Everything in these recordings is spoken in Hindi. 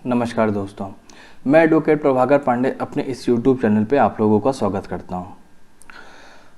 नमस्कार दोस्तों, मैं एडवोकेट प्रभाकर पांडे अपने इस YouTube चैनल पे आप लोगों का स्वागत करता हूँ।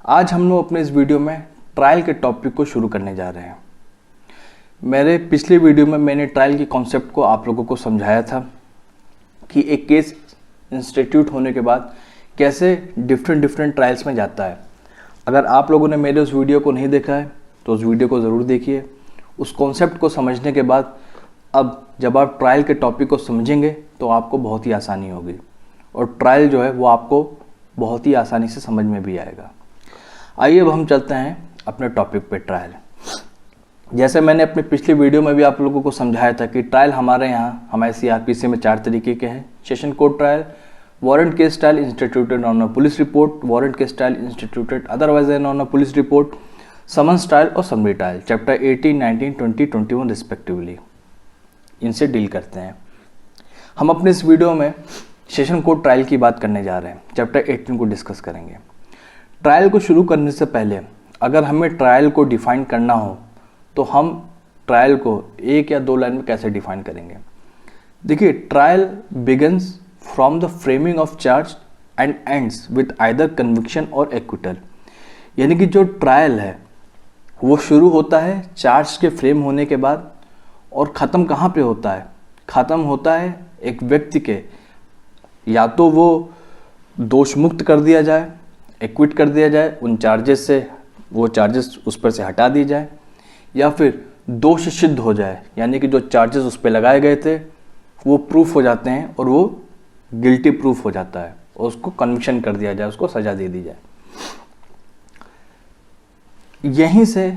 आज हम लोग अपने इस वीडियो में ट्रायल के टॉपिक को शुरू करने जा रहे हैं। मेरे पिछले वीडियो में मैंने ट्रायल के कॉन्सेप्ट को आप लोगों को समझाया था कि एक केस इंस्टीट्यूट होने के बाद कैसे डिफरेंट ट्रायल्स में जाता है। अगर आप लोगों ने मेरे उस वीडियो को नहीं देखा है तो उस वीडियो को ज़रूर देखिए। उस कॉन्सेप्ट को समझने के बाद अब जब आप ट्रायल के टॉपिक को समझेंगे तो आपको बहुत ही आसानी होगी और ट्रायल जो है वो आपको बहुत ही आसानी से समझ में भी आएगा। आइए अब हम चलते हैं अपने टॉपिक पे ट्रायल। जैसे मैंने अपने पिछले वीडियो में भी आप लोगों को समझाया था कि ट्रायल हमारे यहाँ हमारे CRPC में 4 तरीके के हैं। Session court trial, warrant case trial instituted on a police report, warrant case trial instituted otherwise an on a police report, summons trial और समरी ट्रायल, चैप्टर 18, 19, 20, 21 रिस्पेक्टिवली इनसे डील करते हैं। हम अपने इस वीडियो में सेशन कोर्ट ट्रायल की बात करने जा रहे हैं, चैप्टर 18 को डिस्कस करेंगे। ट्रायल को शुरू करने से पहले अगर हमें ट्रायल को डिफाइन करना हो तो हम ट्रायल को 1 या 2 लाइन में कैसे डिफाइन करेंगे। देखिए, trial begins from the framing of charge and ends with either conviction और एक्विटल। यानी कि जो ट्रायल है वो शुरू होता है चार्ज के फ्रेम होने के बाद और ख़त्म कहाँ पे होता है? ख़त्म होता है एक व्यक्ति के या तो वो दोष मुक्त कर दिया जाए, एक्विट कर दिया जाए उन चार्जेस से, वो चार्जेस उस पर से हटा दिए जाए, या फिर दोष सिद्ध हो जाए, यानी कि जो चार्जेस उस पर लगाए गए थे वो प्रूफ हो जाते हैं और वो गिल्टी प्रूफ हो जाता है और उसको कन्विक्शन कर दिया जाए, उसको सज़ा दे दी जाए। यहीं से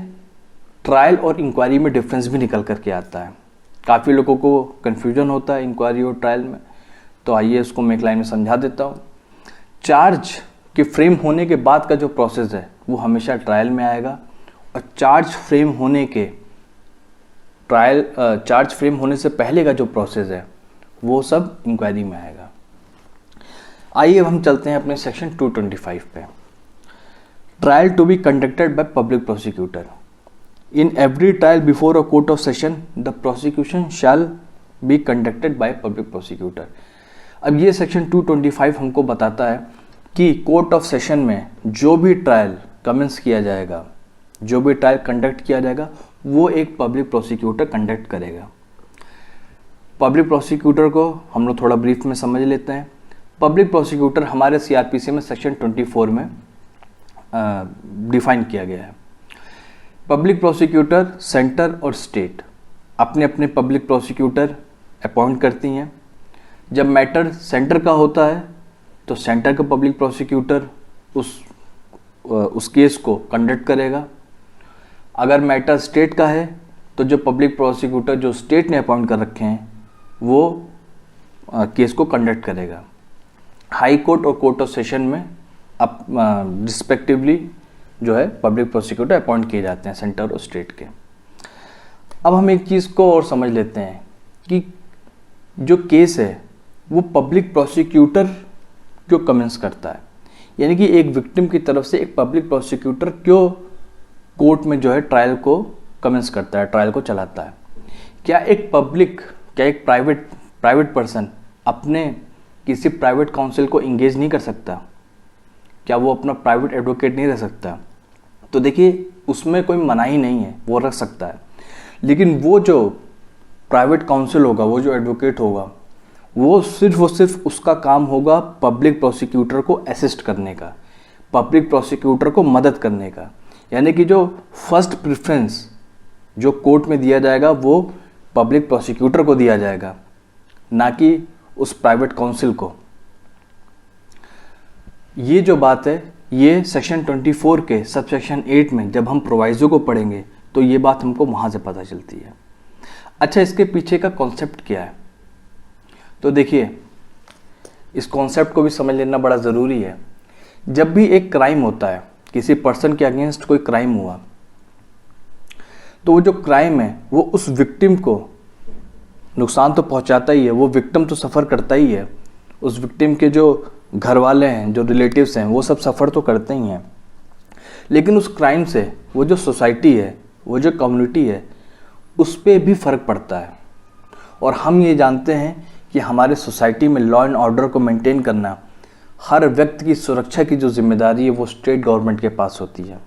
ट्रायल और इंक्वायरी में डिफरेंस भी निकल करके आता है। काफ़ी लोगों को कन्फ्यूजन होता है इंक्वायरी और ट्रायल में, तो आइए उसको मैं एक लाइन में समझा देता हूँ। चार्ज के फ्रेम होने के बाद का जो प्रोसेस है वो हमेशा ट्रायल में आएगा और चार्ज फ्रेम होने से पहले का जो प्रोसेस है वो सब इंक्वायरी में आएगा। आइए अब हम चलते हैं अपने सेक्शन 225 पे। Trial to be conducted by public prosecutor. In every trial before a court of session, the prosecution shall be conducted by public prosecutor। अब ये सेक्शन 225 हमको बताता है कि कोर्ट ऑफ सेशन में जो भी ट्रायल कमेंस किया जाएगा, जो भी ट्रायल कंडक्ट किया जाएगा वो एक पब्लिक प्रोसिक्यूटर कंडक्ट करेगा। पब्लिक प्रोसिक्यूटर को हम लोग थोड़ा ब्रीफ में समझ लेते हैं। पब्लिक प्रोसिक्यूटर हमारे CRPC में सेक्शन 24 में डिफाइन किया गया है। पब्लिक प्रोसिक्यूटर सेंटर और स्टेट अपने अपने पब्लिक प्रोसिक्यूटर अपॉइंट करती हैं। जब मैटर सेंटर का होता है तो सेंटर का पब्लिक प्रोसिक्यूटर उस केस को कंडक्ट करेगा। अगर मैटर स्टेट का है तो जो पब्लिक प्रोसिक्यूटर जो स्टेट ने अपॉइंट कर रखे हैं वो केस को कंडक्ट करेगा। हाई कोर्ट और कोर्ट ऑफ सेशन में रिस्पेक्टिवली जो है पब्लिक प्रोसिक्यूटर अपॉइंट किए जाते हैं सेंटर और स्टेट के। अब हम एक चीज़ को और समझ लेते हैं कि जो केस है वो पब्लिक प्रोसिक्यूटर क्यों कमेंस करता है, यानी कि एक विक्टिम की तरफ से एक पब्लिक प्रोसिक्यूटर क्यों कोर्ट में जो है ट्रायल को कमेंस करता है, ट्रायल को चलाता है। क्या एक प्राइवेट पर्सन अपने किसी प्राइवेट काउंसिल को इंगेज नहीं कर सकता? क्या वो अपना प्राइवेट एडवोकेट नहीं रख सकता? तो देखिए, उसमें कोई मनाही नहीं है, वो रख सकता है। लेकिन वो जो प्राइवेट काउंसिल होगा, वो जो एडवोकेट होगा, वो सिर्फ उसका काम होगा पब्लिक प्रोसिक्यूटर को असिस्ट करने का, पब्लिक प्रोसिक्यूटर को मदद करने का। यानी कि जो फर्स्ट प्रेफरेंस जो कोर्ट में दिया जाएगा वो पब्लिक प्रोसिक्यूटर को दिया जाएगा, ना कि उस प्राइवेट काउंसिल को। ये जो बात है ये सेक्शन 24 के सबसेक्शन 8 में जब हम प्रोवाइजो को पढ़ेंगे तो ये बात हमको वहाँ से पता चलती है। अच्छा, इसके पीछे का कॉन्सेप्ट क्या है? तो देखिए, इस कॉन्सेप्ट को भी समझ लेना बड़ा ज़रूरी है। जब भी एक क्राइम होता है, किसी पर्सन के अगेंस्ट कोई क्राइम हुआ, तो वो जो क्राइम है वो उस विक्टिम को नुकसान तो पहुंचाता ही है, वो विक्टिम तो सफ़र करता ही है। उस विक्टिम के जो घर वाले हैं, जो रिलेटिव्स हैं, वो सब सफ़र तो करते ही हैं। लेकिन उस क्राइम से वो जो सोसाइटी है, वो जो कम्युनिटी है, उस पर भी फ़र्क पड़ता है। और हम ये जानते हैं कि हमारे सोसाइटी में लॉ एंड ऑर्डर को मेंटेन करना, हर व्यक्ति की सुरक्षा की जो जिम्मेदारी है वो स्टेट गवर्नमेंट के पास होती है।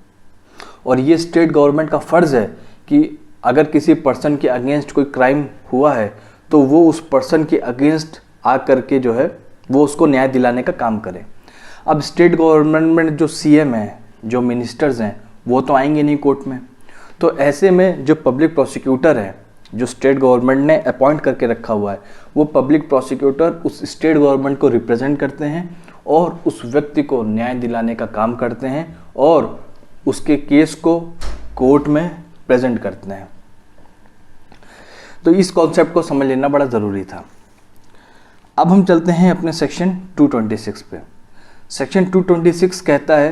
और ये स्टेट गवर्नमेंट का फ़र्ज़ है कि अगर किसी पर्सन के अगेंस्ट कोई क्राइम हुआ है तो वो उस पर्सन के अगेंस्ट आ करके जो है वो उसको न्याय दिलाने का काम करे। अब स्टेट गवर्नमेंट में जो सीएम हैं, जो मिनिस्टर्स हैं, वो तो आएंगे नहीं कोर्ट में। तो ऐसे में जो पब्लिक प्रोसिक्यूटर है, जो स्टेट गवर्नमेंट ने अपॉइंट करके रखा हुआ है, वो पब्लिक प्रोसिक्यूटर उस स्टेट गवर्नमेंट को रिप्रेजेंट करते हैं और उस व्यक्ति को न्याय दिलाने का काम करते हैं और उसके केस को कोर्ट में प्रेजेंट करते हैं। तो इस कॉन्सेप्ट को समझ लेना बड़ा ज़रूरी था। अब हम चलते हैं अपने सेक्शन 226 पे। सेक्शन 226 कहता है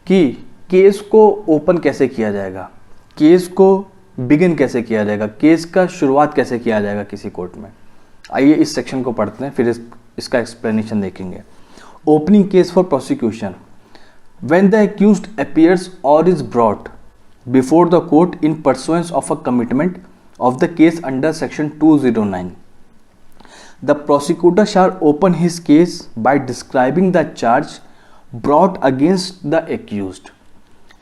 कि केस को ओपन कैसे किया जाएगा, केस को बिगिन कैसे किया जाएगा, केस का शुरुआत कैसे किया जाएगा किसी कोर्ट में। आइए इस सेक्शन को पढ़ते हैं, फिर इसका एक्सप्लेनेशन देखेंगे। Opening case for prosecution when the accused appears और is brought before the court in pursuance of a commitment of the case under section 209. The prosecutor shall open his case by describing the charge brought against the accused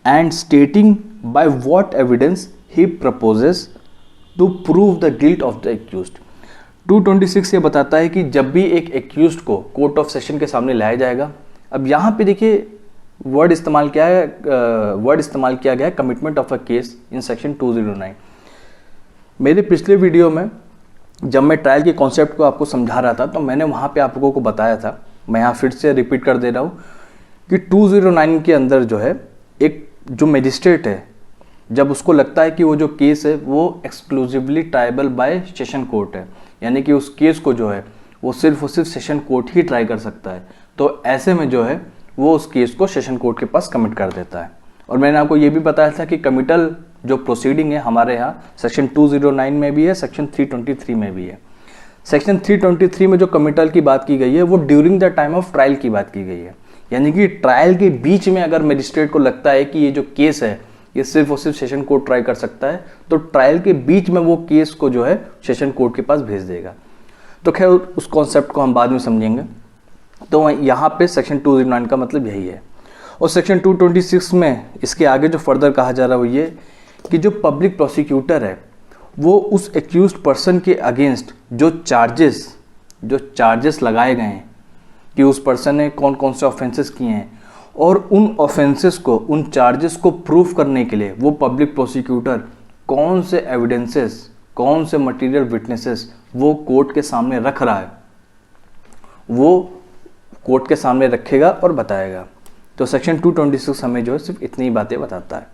and stating by what evidence he proposes to prove the guilt of the accused. 226 ये बताता है कि जब भी एक accused को कोर्ट ऑफ सेशन के सामने लाया जाएगा, अब यहाँ पे देखिए वर्ड इस्तेमाल किया गया है commitment of a case in section 209। मेरे पिछले वीडियो में जब मैं ट्रायल के कॉन्सेप्ट को आपको समझा रहा था तो मैंने वहाँ पे आप लोगों को बताया था, मैं यहाँ फिर से रिपीट कर दे रहा हूँ कि 209 के अंदर जो है एक जो मजिस्ट्रेट है, जब उसको लगता है कि वो जो केस है वो exclusively tribal bye session court है, यानी कि उस केस को जो है वो सिर्फ और सिर्फ सेशन कोर्ट ही ट्राई कर सकता है, तो ऐसे में जो है वो उस केस को सेशन कोर्ट के पास कमिट कर देता है। और मैंने आपको ये भी बताया था कि कमिटल जो प्रोसीडिंग है हमारे यहाँ सेक्शन 209 में भी है, सेक्शन 323 में भी है। सेक्शन 323 में जो कमिटल की बात की गई है वो during the time of trial की बात की गई है, यानी कि ट्रायल के बीच में अगर मजिस्ट्रेट को लगता है कि ये जो केस है ये सिर्फ और सिर्फ सेशन कोर्ट ट्राई कर सकता है, तो ट्रायल के बीच में वो केस को जो है सेशन कोर्ट के पास भेज देगा। तो खैर उस कॉन्सेप्ट को हम बाद में समझेंगे। तो यहाँ पे सेक्शन 209 का मतलब यही है। और सेक्शन 226 में इसके आगे जो फर्दर कहा जा रहा है वो ये कि जो पब्लिक प्रोसिक्यूटर है वो उस एक्यूज्ड पर्सन के अगेंस्ट जो चार्जेस लगाए गए हैं कि उस पर्सन ने कौन कौन से ऑफेंसेस किए हैं, और उन ऑफेंसेस को, उन चार्जेस को प्रूफ करने के लिए वो पब्लिक प्रोसिक्यूटर कौन से एविडेंसेस, कौन से मटेरियल विटनेसेस वो कोर्ट के सामने रख रहा है, वो कोर्ट के सामने रखेगा और बताएगा। तो सेक्शन 226 हमें जो है सिर्फ इतनी बातें बताता है।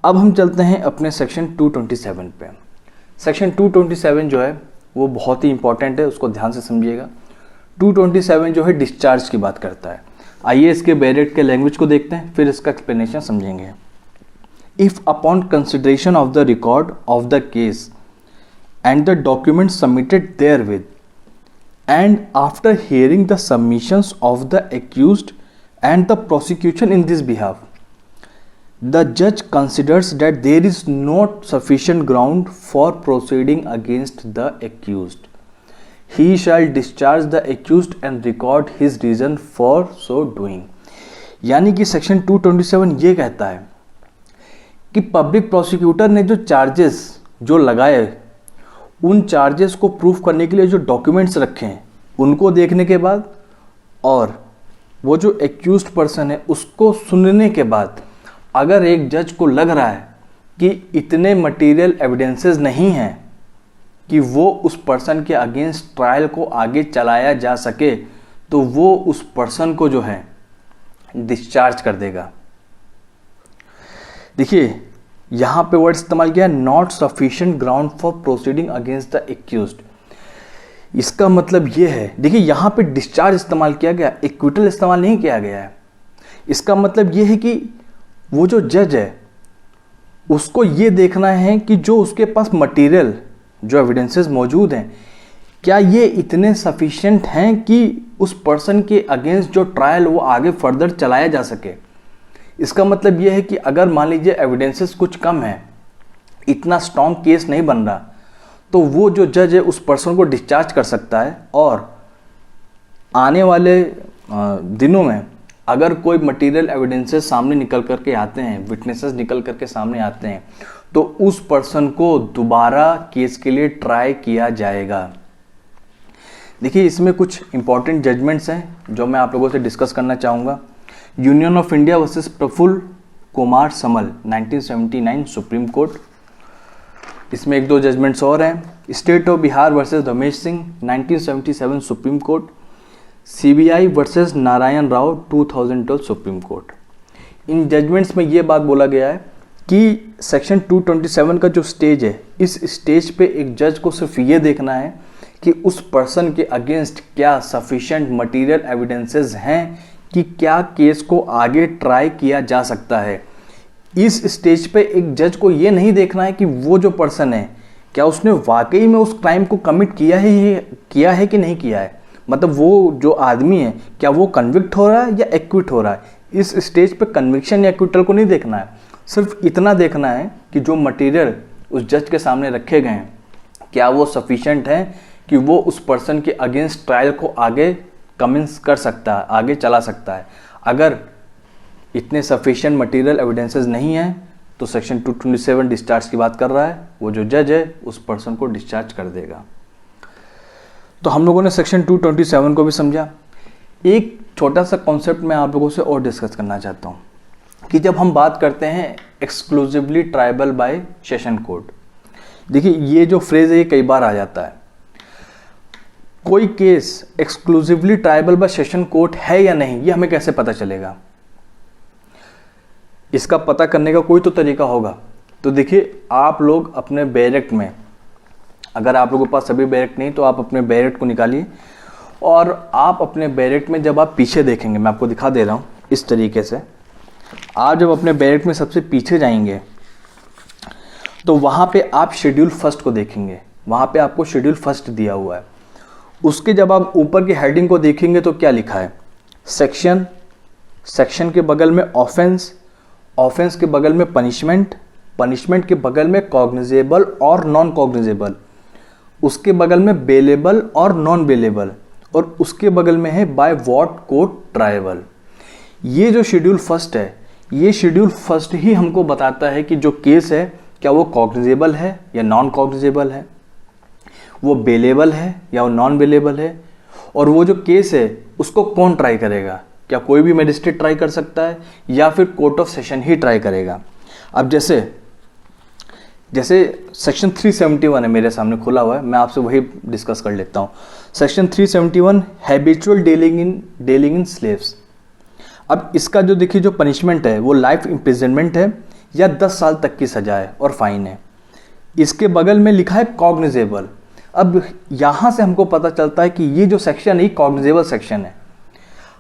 अब हम चलते हैं अपने सेक्शन 227 पे। सेक्शन 227 जो है वो बहुत ही इंपॉर्टेंट है, उसको ध्यान से समझिएगा। 227 जो है डिस्चार्ज की बात करता है। आइए इसके बैरेट के लैंग्वेज को देखते हैं, फिर इसका एक्सप्लेनेशन समझेंगे। If upon consideration of the record of the case and the document submitted there with and after hearing the submissions of the accused and the prosecution in this behalf, the judge considers that there is not sufficient ground for proceeding against the accused. He shall discharge the accused and record his reason for so doing. यानी कि सेक्शन 227 ये कहता है कि पब्लिक प्रोसिक्यूटर ने जो चार्जेस जो लगाए, उन चार्जेस को प्रूफ करने के लिए जो डॉक्यूमेंट्स रखे हैं उनको देखने के बाद और वो जो एक्यूज्ड पर्सन है उसको सुनने के बाद अगर एक जज को लग रहा है कि इतने मटेरियल एविडेंसेस नहीं हैं कि वो उस पर्सन के अगेंस्ट ट्रायल को आगे चलाया जा सके, तो वो उस पर्सन को जो है डिस्चार्ज कर देगा। देखिए यहाँ पे वर्ड इस्तेमाल किया not sufficient ground for proceeding against the accused. इसका मतलब ये है, देखिए यहाँ पे डिस्चार्ज इस्तेमाल किया गया, इक्विटल इस्तेमाल नहीं किया गया है। इसका मतलब ये है कि वो जो जज है उसको ये देखना है कि जो उसके पास मटेरियल, जो एविडेंसेस मौजूद हैं, क्या ये इतने सफिशिएंट हैं कि उस पर्सन के अगेंस्ट जो ट्रायल वो आगे फर्दर चलाया जा सके। इसका मतलब ये है कि अगर मान लीजिए एविडेंसेस कुछ कम है, इतना स्ट्रॉन्ग केस नहीं बन रहा, तो वो जो जज है उस पर्सन को डिस्चार्ज कर सकता है। और आने वाले दिनों में अगर कोई मटेरियल एविडेंसेस सामने निकल करके आते हैं, विटनेसेस निकल करके सामने आते हैं, तो उस पर्सन को दोबारा केस के लिए ट्राई किया जाएगा। देखिए, इसमें कुछ इंपॉर्टेंट जजमेंट्स हैं जो मैं आप लोगों से डिस्कस करना चाहूँगा। Union of India versus Prafulla Kumar Samal 1979 Supreme Court, इसमें एक दो जजमेंट्स और हैं। State of Bihar versus Ramesh Singh 1977 Supreme Court. CBI versus Narayan Rao 2012 Supreme Court. इन जजमेंट्स में ये बात बोला गया है कि सेक्शन 227 का जो स्टेज है, इस स्टेज पे एक जज को सिर्फ ये देखना है कि उस पर्सन के अगेंस्ट क्या सफिशिएंट मटेरियल एविडेंसेस हैं कि क्या केस को आगे ट्राई किया जा सकता है। इस स्टेज पे एक जज को ये नहीं देखना है कि वो जो पर्सन है क्या उसने वाकई में उस क्राइम को कमिट किया है कि नहीं किया है। मतलब वो जो आदमी है क्या वो कन्विक्ट हो रहा है या एक्विट हो रहा है। इस स्टेज पे कन्विक्शन या एक्विटल को नहीं देखना है, सिर्फ इतना देखना है कि जो मटेरियल उस जज के सामने रखे गए हैं क्या वो सफिशिएंट है कि वो उस पर्सन के अगेंस्ट ट्रायल को आगे कमेंस कर सकता है, आगे चला सकता है। अगर इतने सफिशिएंट मटेरियल एविडेंसेस नहीं है तो सेक्शन 227 डिस्चार्ज की बात कर रहा है, वो जो जज है उस पर्सन को डिस्चार्ज कर देगा। तो हम लोगों ने सेक्शन 227 को भी समझा। एक छोटा सा कॉन्सेप्ट मैं आप लोगों से और डिस्कस करना चाहता हूँ कि जब हम बात करते हैं exclusively tribal bye session court, देखिए ये जो फ्रेज है ये कई बार आ जाता है। कोई case exclusively tribal bye session court है या नहीं, ये हमें कैसे पता चलेगा? इसका पता करने का कोई तो तरीका होगा। तो देखिए, आप लोग अपने बैरेक्ट में, अगर आप लोगों के पास सभी बैरेक्ट नहीं तो आप अपने बैरेक्ट को निकालिए और आप अपने बैरेक्ट में जब आप पीछे देखेंगे, मैं आपको दिखा दे रहा हूँ इस तरीके से, आप जब अपने बैरेक्ट में सबसे पीछे जाएंगे तो वहाँ पे आप शेड्यूल फर्स्ट को देखेंगे। वहाँ पे आपको शेड्यूल फर्स्ट दिया हुआ है। उसके जब आप ऊपर की हेडिंग को देखेंगे तो क्या लिखा है? सेक्शन, सेक्शन के बगल में ऑफेंस, ऑफेंस के बगल में पनिशमेंट, पनिशमेंट के बगल में कॉग्निजेबल और नॉन कॉग्निजेबल, उसके बगल में बेलेबल और नॉन बेलेबल, और उसके बगल में है बाय व्हाट कोर्ट ट्रायबल। ये जो शेड्यूल फर्स्ट है, ये शेड्यूल फर्स्ट ही हमको बताता है कि जो केस है क्या वो कॉग्निजेबल है या नॉन कॉग्निजेबल है, वो बेलेबल है या वो नॉन बेलेबल है, और वो जो केस है उसको कौन ट्राई करेगा। क्या कोई भी मजिस्ट्रेट ट्राई कर सकता है या फिर court of session he try करेगा। अब जैसे सेक्शन 371 है मेरे सामने खुला हुआ है, मैं आपसे वही डिस्कस कर लेता हूँ। Section 371 habitual dealing in slaves. अब इसका जो देखिए जो पनिशमेंट है वो लाइफ इम्प्रिजनमेंट है या 10 साल तक की सजा है और फाइन है। इसके बगल में लिखा है कॉग्निजेबल। अब यहाँ से हमको पता चलता है कि ये जो सेक्शन है कॉग्निजेबल सेक्शन है।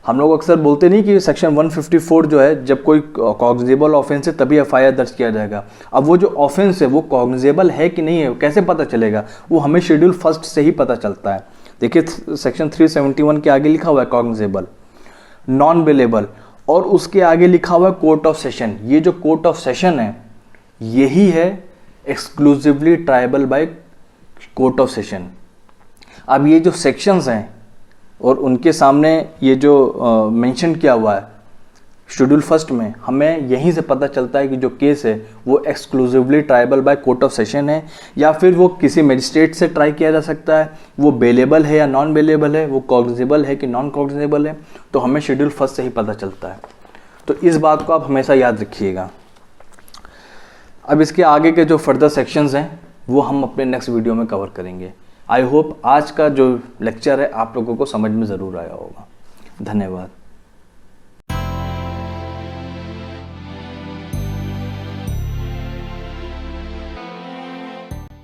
हम लोग अक्सर बोलते नहीं कि सेक्शन 154 जो है, जब कोई कॉग्निजेबल ऑफेंस है तभी एफआईआर दर्ज किया जाएगा। अब वो जो ऑफेंस है वो कॉग्निजेबल है कि नहीं है कैसे पता चलेगा? वो हमें शेड्यूल फर्स्ट से ही पता चलता है। देखिए सेक्शन 371 के आगे लिखा हुआ है कॉग्निजेबल, नॉन बेलेबल, और उसके आगे लिखा हुआ है कोर्ट ऑफ सेशन। ये जो कोर्ट ऑफ सेशन है यही है exclusively tribal by court of session. अब ये जो सेक्शंस हैं और उनके सामने ये जो मेंशन किया हुआ है शेड्यूल फर्स्ट में, हमें यहीं से पता चलता है कि जो केस है वो exclusively tribal by court of session है या फिर वो किसी मजिस्ट्रेट से ट्राई किया जा सकता है, वो बेलेबल है या नॉन बेलेबल है, वो कॉग्निजेबल है कि नॉन कॉग्निजेबल है, तो हमें शेड्यूल फर्स्ट से ही पता चलता है। तो इस बात को आप हमेशा याद रखिएगा। अब इसके आगे के जो फर्दर सेक्शंस हैं वो हम अपने नेक्स्ट वीडियो में कवर करेंगे। आई होप आज का जो लेक्चर है आप लोगों को समझ में ज़रूर आया होगा। धन्यवाद।